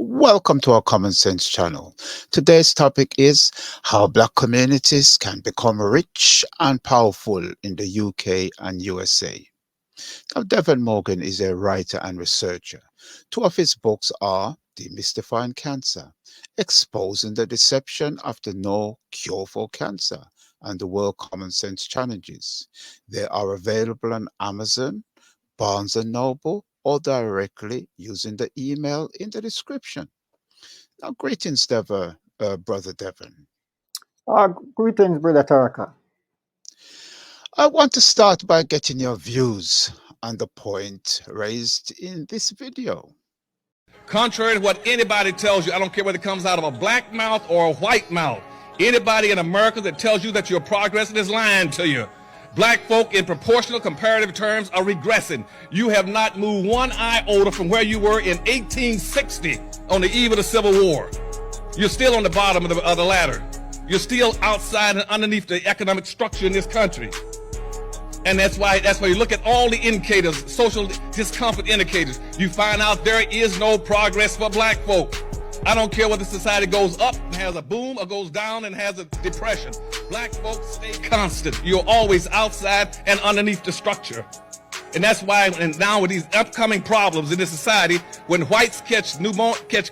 Welcome to our Common Sense channel. Today's topic is how Black communities can become rich and powerful in the UK and USA. Now, Devon Morgan is a writer and researcher. Two of his books are Demystifying Cancer, Exposing the Deception of the No Cure for Cancer, and the World Common Sense Challenges. They are available on Amazon, Barnes& and Noble, or directly using the email in the description. Now, greetings, Brother Devon. Greetings, Brother Taraka. I want to start by getting your views on the point raised in this video. Contrary to what anybody tells you, I don't care whether it comes out of a black mouth or a white mouth. Anybody in America that tells you that you're progressing is lying to you. Black folk in proportional comparative terms are regressing. You have not moved one iota from where you were in 1860 on the eve of the Civil War. You're still on the bottom of the ladder. You're still outside and underneath the economic structure in this country. And that's why you look at all the indicators, social discomfort indicators. You find out there is no progress for black folk. I don't care whether society goes up and has a boom or goes down and has a depression. Black folks stay constant. You're always outside and underneath the structure. And that's why, and now with these upcoming problems in this society, when whites catch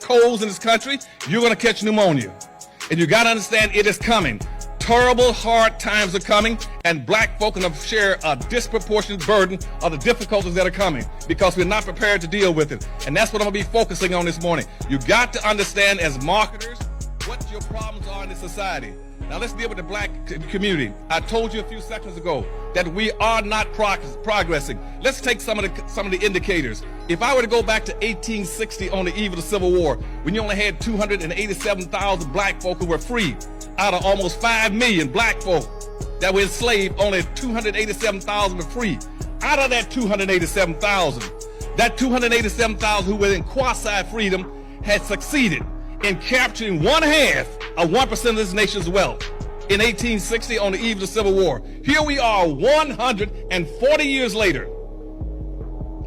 colds in this country, you're going to catch pneumonia. And you got to understand it is coming. Terrible, hard times are coming, and black folk are going to share a disproportionate burden of the difficulties that are coming because we're not prepared to deal with it. And that's what I'm going to be focusing on this morning. You got to understand as marketers what your problems are in this society. Now let's deal with the black community. I told you a few seconds ago that we are not progressing. Let's take some of the indicators. If I were to go back to 1860 on the eve of the Civil War, when you only had 287,000 black folk who were free, out of almost 5 million black folk that were enslaved, only 287,000 were free. Out of that 287,000, that 287,000 who were in quasi-freedom had succeeded in capturing one half of 1% of this nation's wealth in 1860 on the eve of the Civil War. Here we are 140 years later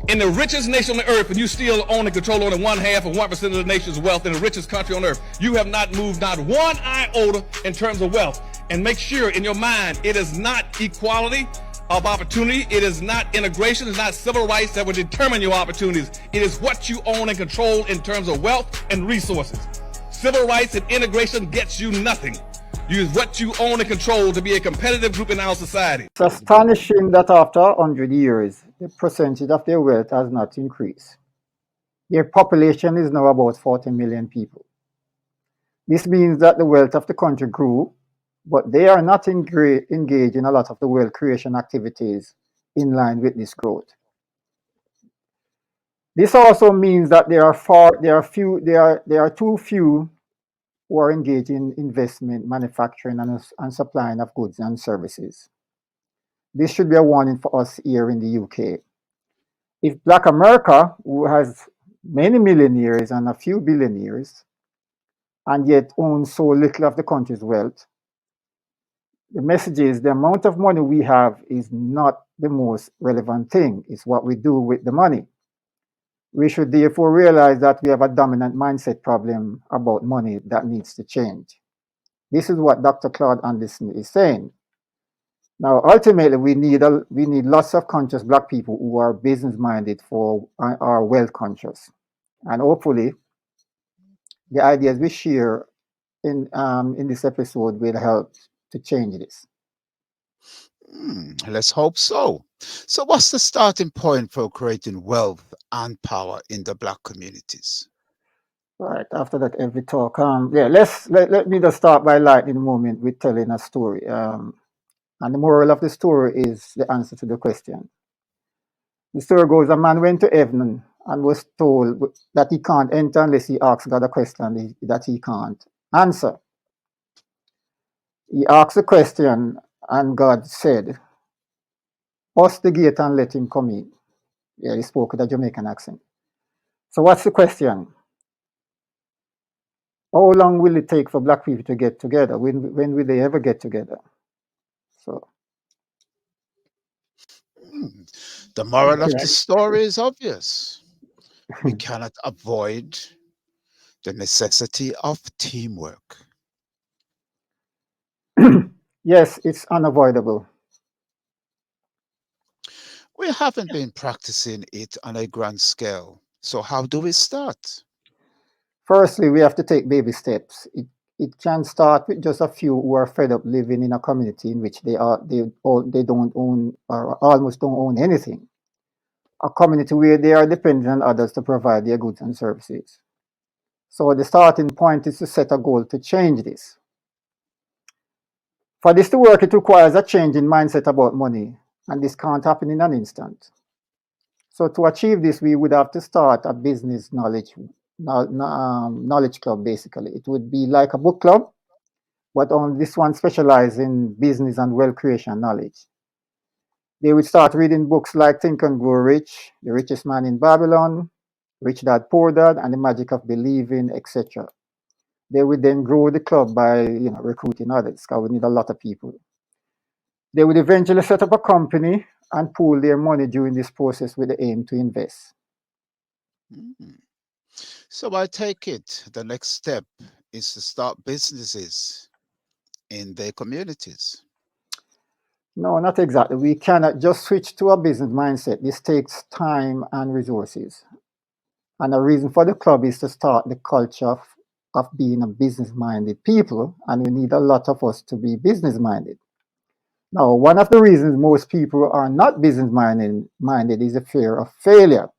in the richest nation on the earth, and you still own and control only one half of 1% of the nation's wealth in the richest country on earth. You have not moved not one iota in terms of wealth. And make sure in your mind, it is not equality of opportunity. It is not integration. It's not civil rights that will determine your opportunities. It is what you own and control in terms of wealth and resources. Civil rights and integration gets you nothing. Use what you own and control to be a competitive group in our society. It's astonishing that after 100 years, the percentage of their wealth has not increased. Their population is now about 40 million people. This means that the wealth of the country grew, but they are not engaged in a lot of the wealth creation activities in line with this growth. This also means that there are too few who are engaged in investment, manufacturing, and supplying of goods and services. This should be a warning for us here in the UK. If Black America, who has many millionaires and a few billionaires, and yet owns so little of the country's wealth, the message is the amount of money we have is not the most relevant thing. It's what we do with the money. We should therefore realize that we have a dominant mindset problem about money that needs to change. This is what Dr. Claude Anderson is saying. Now, ultimately, we need lots of conscious Black people who are business-minded for are wealth conscious, and hopefully, the ideas we share in this episode will help to change this. Let's hope so. So, what's the starting point for creating wealth and power in the Black communities? Right after that, every talk, let me just start by lightening the moment with telling a story. And the moral of the story is the answer to the question. The story goes: a man went to heaven and was told that he can't enter unless he asks God a question that he can't answer. He asked the question, and God said, "Bust the gate and let him come in." Yeah, he spoke with a Jamaican accent. So, what's the question? How long will it take for Black people to get together? When will they ever get together? So, The moral of the story is obvious. We cannot avoid The necessity of teamwork. Yes, it's unavoidable. We haven't been practicing it on a grand scale. So, how do we start? Firstly, we have to take baby steps. It can start with just a few who are fed up living in a community in which they don't own or almost don't own anything. A community where they are dependent on others to provide their goods and services. So the starting point is to set a goal to change this. For this to work, it requires a change in mindset about money, and this can't happen in an instant. So to achieve this, we would have to start a business knowledge club. Basically, it would be like a book club, but on this one specialized in business and wealth creation knowledge. They would start reading books like Think and Grow Rich, The Richest Man in Babylon, Rich Dad Poor Dad, and The Magic of Believing, etc. They would then grow the club by recruiting others, because we need a lot of people. They would eventually set up a company and pool their money during this process with the aim to invest. Mm. So, I take it the next step is to start businesses in their communities. No, not exactly. We cannot just switch to a business mindset. This takes time and resources. And the reason for the club is to start the culture of being a business minded people. And we need a lot of us to be business minded. Now, one of the reasons most people are not business minded is the fear of failure.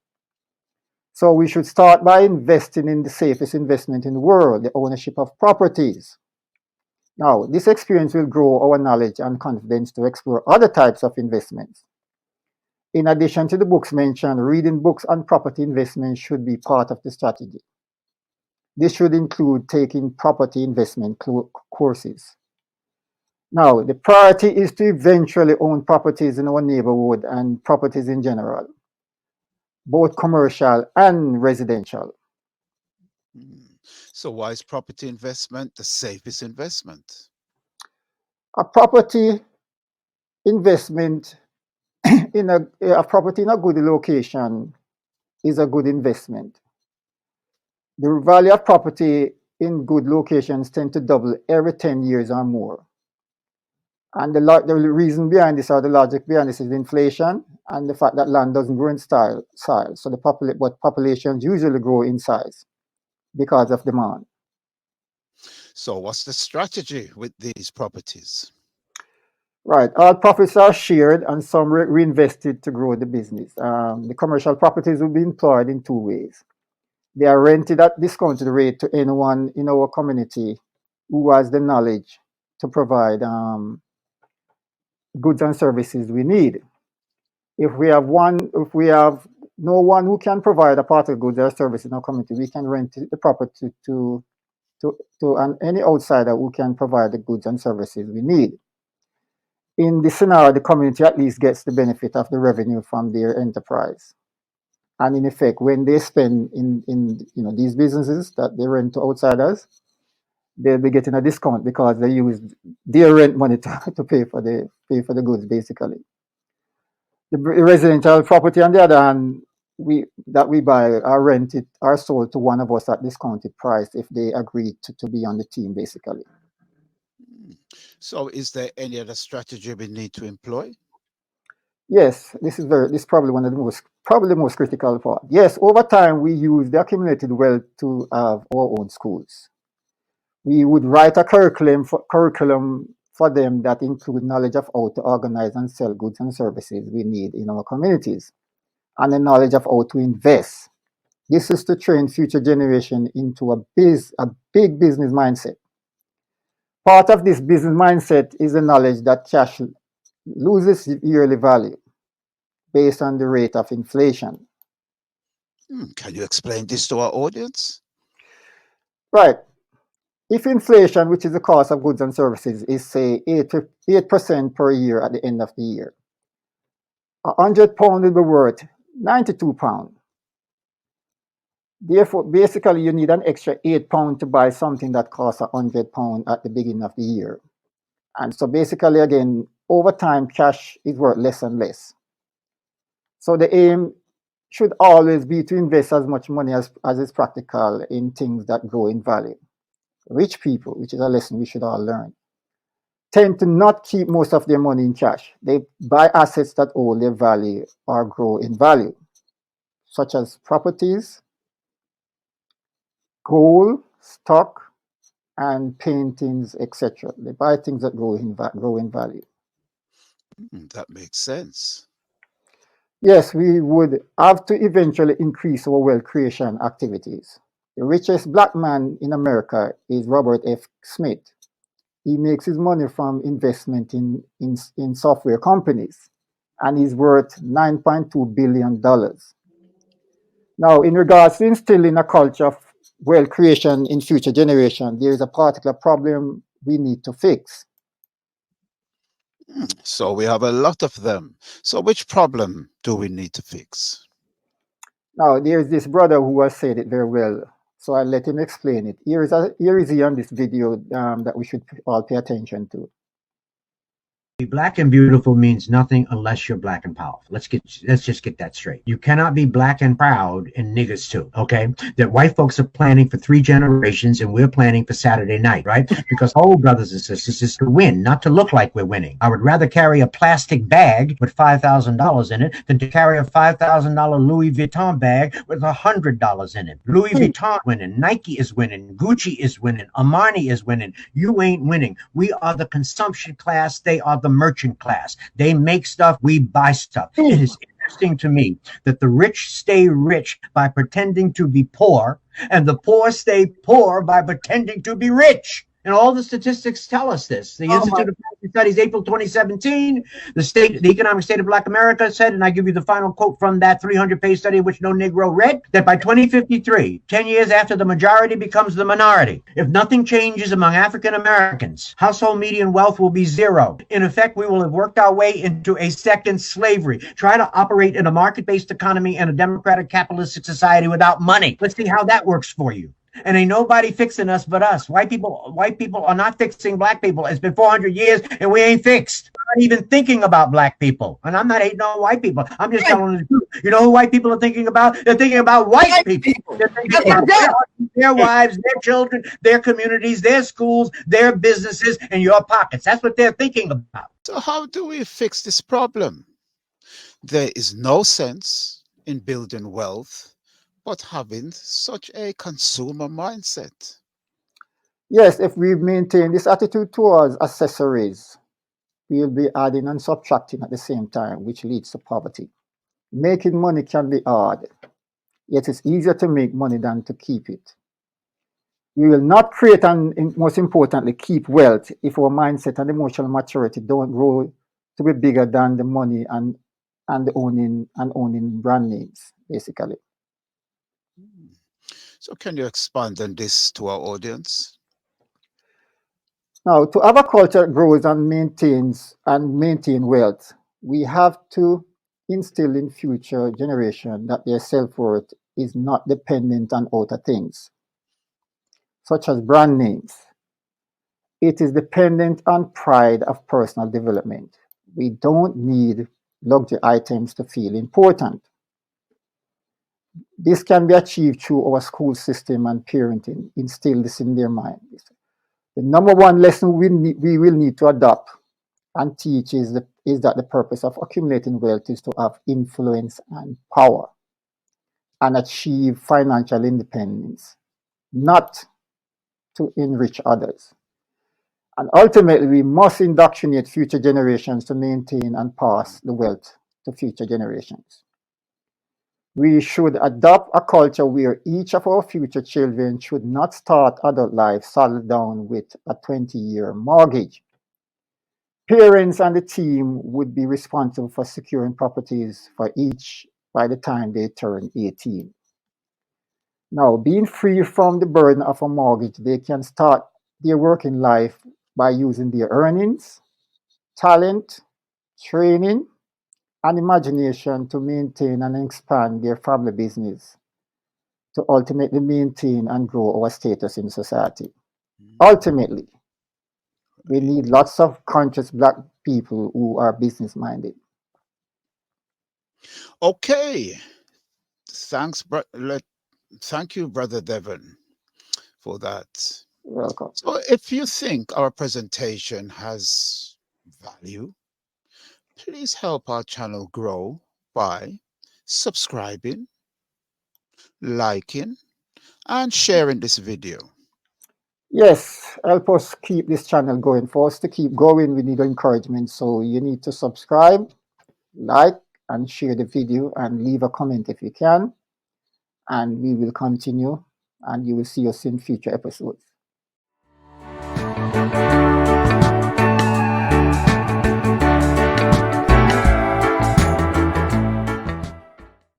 So we should start by investing in the safest investment in the world, the ownership of properties. Now, this experience will grow our knowledge and confidence to explore other types of investments. In addition to the books mentioned, reading books on property investment should be part of the strategy. This should include taking property investment courses. Now, the priority is to eventually own properties in our neighborhood and properties in general, both commercial and residential. Mm. So, why is property investment the safest investment? A property investment a property in a good location is a good investment. The value of property in good locations tend to double every 10 years or more. And the reason behind this, or the logic behind this, is inflation and the fact that land doesn't grow in size. So but populations usually grow in size because of demand. So, what's the strategy with these properties? Right. All profits are shared and some reinvested to grow the business. The commercial properties will be employed in two ways. They are rented at discounted rate to anyone in our community who has the knowledge to provide goods and services we need. If we have no one who can provide a part of goods or service in our community, we can rent the property to any outsider who can provide the goods and services we need. In this scenario, the community at least gets the benefit of the revenue from their enterprise. And in effect, when they spend in these businesses that they rent to outsiders, they'll be getting a discount because they use their rent money to pay for the goods, basically. The residential property, on the other hand, we buy are rented are sold to one of us at discounted price if they agree to be on the team, basically. Mm. So, is there any other strategy we need to employ? Yes, this is probably one of the most critical part. Yes, over time we use the accumulated wealth to have our own schools. We would write a curriculum for them that include knowledge of how to organize and sell goods and services we need in our communities, and the knowledge of how to invest. This is to train future generation into a big business mindset. Part of this business mindset is the knowledge that cash loses yearly value based on the rate of inflation. Can you explain this to our audience? Right. If inflation, which is the cost of goods and services, is say 8% per year at the end of the year, £100 will be worth £92. Therefore, basically, you need an extra £8 to buy something that costs £100 at the beginning of the year. And so basically, again, over time, cash is worth less and less. So the aim should always be to invest as much money as is practical in things that grow in value. Rich people, which is a lesson we should all learn, tend to not keep most of their money in cash. They buy assets that hold their value or grow in value, such as properties, gold, stock, and paintings, etc. They buy things that grow in value. That makes sense. Yes, we would have to eventually increase our wealth creation activities. The richest black man in America is Robert F. Smith. He makes his money from investment in software companies, and he's worth $9.2 billion. Now, in regards to instilling a culture of wealth creation in future generations, there is a particular problem we need to fix. So we have a lot of them. So which problem do we need to fix? Now, there's this brother who has said it very well, so I'll let him explain it. Here is he on this video that we should all pay attention to. Be black and beautiful means nothing unless you're black and powerful. Let's just get that straight. You cannot be black and proud and niggas too, okay? That white folks are planning for 3 generations and we're planning for Saturday night, right? Because whole brothers and sisters is to win, not to look like we're winning. I would rather carry a plastic bag with $5,000 in it than to carry a $5,000 Louis Vuitton bag with $100 in it. Louis Vuitton winning, Nike is winning, Gucci is winning, Armani is winning. You ain't winning. We are the consumption class. They are the merchant class. They make stuff, we buy stuff. It is interesting to me that the rich stay rich by pretending to be poor, and the poor stay poor by pretending to be rich. And all the statistics tell us this. The Institute of Policy Studies, April 2017, the Economic State of Black America said, and I give you the final quote from that 300-page study which no Negro read, that by 2053, 10 years after the majority becomes the minority, if nothing changes among African Americans, household median wealth will be 0. In effect, we will have worked our way into a second slavery. Try to operate in a market-based economy and a democratic capitalistic society without money. Let's see how that works for you. And ain't nobody fixing us but us. White people are not fixing black people. It's been 400 years and we ain't fixed. We're not even thinking about black people. And I'm not hating on white people. I'm just telling the truth. You know who white people are thinking about? They're thinking about white people. They're thinking about their wives, their children, their communities, their schools, their businesses, and your pockets. That's what they're thinking about. So how do we fix this problem? There is no sense in building wealth but having such a consumer mindset. Yes, if we maintain this attitude towards accessories, we'll be adding and subtracting at the same time, which leads to poverty. Making money can be hard, yet it's easier to make money than to keep it. We will not create and, most importantly, keep wealth if our mindset and emotional maturity don't grow to be bigger than the money and owning brand names, basically. So can you expand on this to our audience? Now, to have a culture that grows and maintain wealth, we have to instill in future generation that their self-worth is not dependent on outer things, such as brand names. It is dependent on pride of personal development. We don't need luxury items to feel important. This can be achieved through our school system and parenting. Instill this in their mind. The number one lesson we will need to adopt and teach is that the purpose of accumulating wealth is to have influence and power and achieve financial independence, not to enrich others. And ultimately, we must indoctrinate future generations to maintain and pass the wealth to future generations. We should adopt a culture where each of our future children should not start adult life saddled down with a 20-year mortgage. Parents and the team would be responsible for securing properties for each by the time they turn 18. Now, being free from the burden of a mortgage, they can start their working life by using their earnings, talent, training, and imagination to maintain and expand their family business to ultimately maintain and grow our status in society. Ultimately, we need lots of conscious black people who are business minded. Okay, Thank you, Brother Devon, for that. Welcome. So, if you think our presentation has value, please help our channel grow by subscribing, liking, and sharing this video. Yes, help us keep this channel going. For us to keep going, we need encouragement. So you need to subscribe, like, and share the video, and leave a comment if you can. And we will continue, and you will see us in future episodes.